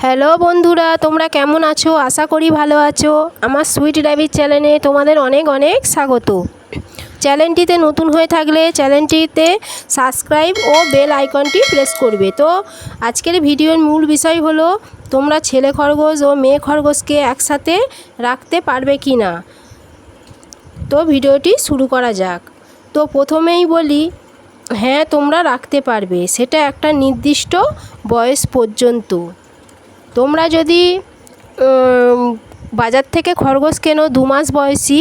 Hello বন্ধুরা, তোমরা কেমন আছো? আশা করি ভালো আছো। আমার সুইট র্যাবিট চ্যানেলে তোমাদের অনেক অনেক স্বাগত। চ্যানেলটিতে নতুন হয়ে থাকলে চ্যানেলটিতে সাবস্ক্রাইব ও বেল আইকনটি প্রেস করবে। তো আজকের ভিডিওর মূল বিষয় হলো তোমরা ছেলে খরগোশ ও মেয়ে খরগোশকে একসাথে রাখতে পারবে কি না। তো ভিডিওটি শুরু করা যাক। তো প্রথমেই বলি, হ্যাঁ তোমরা রাখতে পারবে, সেটা একটা নির্দিষ্ট বয়স পর্যন্ত। তোমরা যদি বাজার থেকে খরগোশ কেনো 2 মাস বয়সী,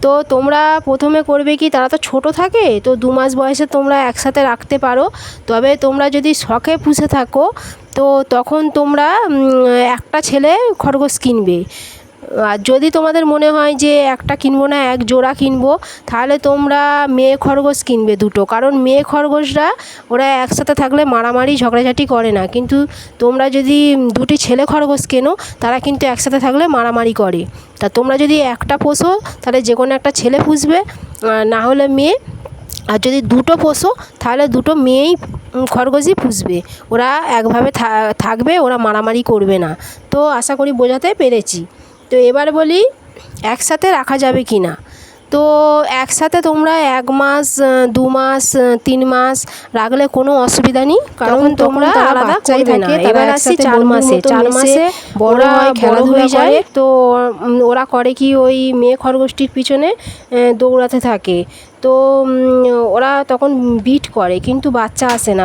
তো তোমরা প্রথমে করবে কি, তারা তো ছোট থাকে, তো 2 মাস বয়সে তোমরা একসাথে রাখতে পারো। তবে তোমরা যদি শখে পুষে থাকো, তো তখন তোমরা একটা ছেলে খরগোশ কিনবে। আর যদি তোমাদের মনে হয় যে একটা কিনবো না, এক জোড়া কিনবো, তাহলে তোমরা মেয়ে খরগোশ কিনবে দুটো। কারণ মেয়ে খরগোশরা ওরা একসাথে থাকলে মারামারি ঝগড়াঝাটি করে না, কিন্তু তোমরা যদি দুটি ছেলে খরগোশ কেনো, তারা কিন্তু একসাথে থাকলে মারামারি করে। তা তোমরা যদি একটা পোষো, তাহলে যে কোনো একটা ছেলে পুষবে, না হলে মেয়ে। আর যদি দুটো পোষো, তাহলে দুটো মেয়েই খরগোশই পুষবে। ওরা একভাবে থাকবে, ওরা মারামারি করবে না। তো আশা করি বোঝাতে পেরেছি। তো এবার বলি একসাথে রাখা যাবে কি না। তো একসাথে তোমরা 1 মাস, 2 মাস, 3 মাস রাখলে কোনো অসুবিধা নেই, কারণ তোমরা আলাদা করবে না। এবার আসি 4 মাসে। 4 মাসে বড় হয়, খেলাধুলা করে। তো ওরা করে কি, ওই মেয়ে খরগোশটির পিছনে দৌড়াতে থাকে। তো ওরা তখন বিট করে, কিন্তু বাচ্চা আসে না।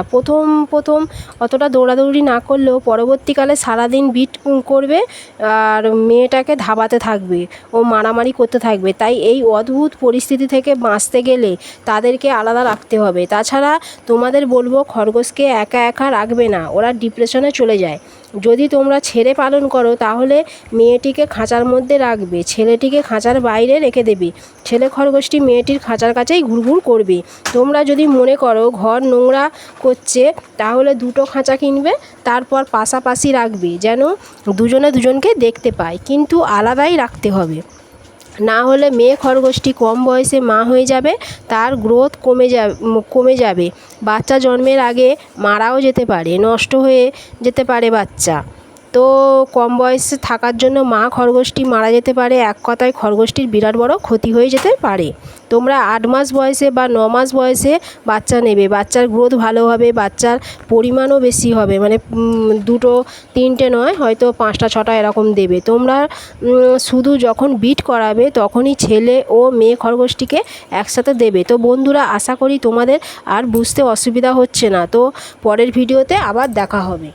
প্রথম অতটা দৌড়াদৌড়ি না করলেও পরবর্তীকালে সারাদিন বিট করবে আর মেয়েটাকে ধাবাতে থাকবে, ও মারামারি করতে থাকবে। তাই এই অদ্ভুত পরিস্থিতি থেকে বাঁচতে গেলে তাদেরকে আলাদা রাখতে হবে। তাছাড়া তোমাদের বলবো, খরগোশকে একা একা রাখবে না, ওরা ডিপ্রেশনে চলে যায়। যদি তোমরা ছেড়ে পালন করো, তাহলে মেয়েটিকে খাঁচার মধ্যে রাখবে, ছেলেটিকে খাঁচার বাইরে রেখে দেবে। ছেলে খরগোশটি মেয়েটির খাঁচার কাছেই ঘুরঘুর করবে। তোমরা যদি মনে করো ঘর নোংরা করছে, তাহলে দুটো খাঁচা কিনবে, তারপর পাশাপাশি রাখবে, যেন দুজনে দুজনকে দেখতে পায়, কিন্তু আলাদাই রাখতে হবে। না হলে মেয়ে খরগোশটি কম বয়সে মা হয়ে যাবে, তার গ্রোথ কমে যাবে। বাচ্চা জন্মের আগে মারাও যেতে পারে, নষ্ট হয়ে যেতে পারে বাচ্চা। তো কম বয়সে থাকার জন্য মা খরগোশটি মারা যেতে পারে। এক কথায় খরগোশটির বিরাট বড় ক্ষতি হয়ে যেতে পারে। তোমরা 8 মাস বয়সে বা 9 মাস বয়সে বাচ্চা নেবে, বাচ্চার গ্রোথ ভালো হবে, বাচ্চার পরিমাণও বেশি হবে, মানে 2টো 3টে নয়, হয়তো 5টা 6টা এরকম দেবে। তোমরা শুধু যখন বিট করাবে, তখনই ছেলে ও মেয়ে খরগোশটিকে একসাথে দেবে। তো বন্ধুরা, আশা করি তোমাদের আর বুঝতে অসুবিধা হচ্ছে না। তো পরের ভিডিওতে আবার দেখা হবে।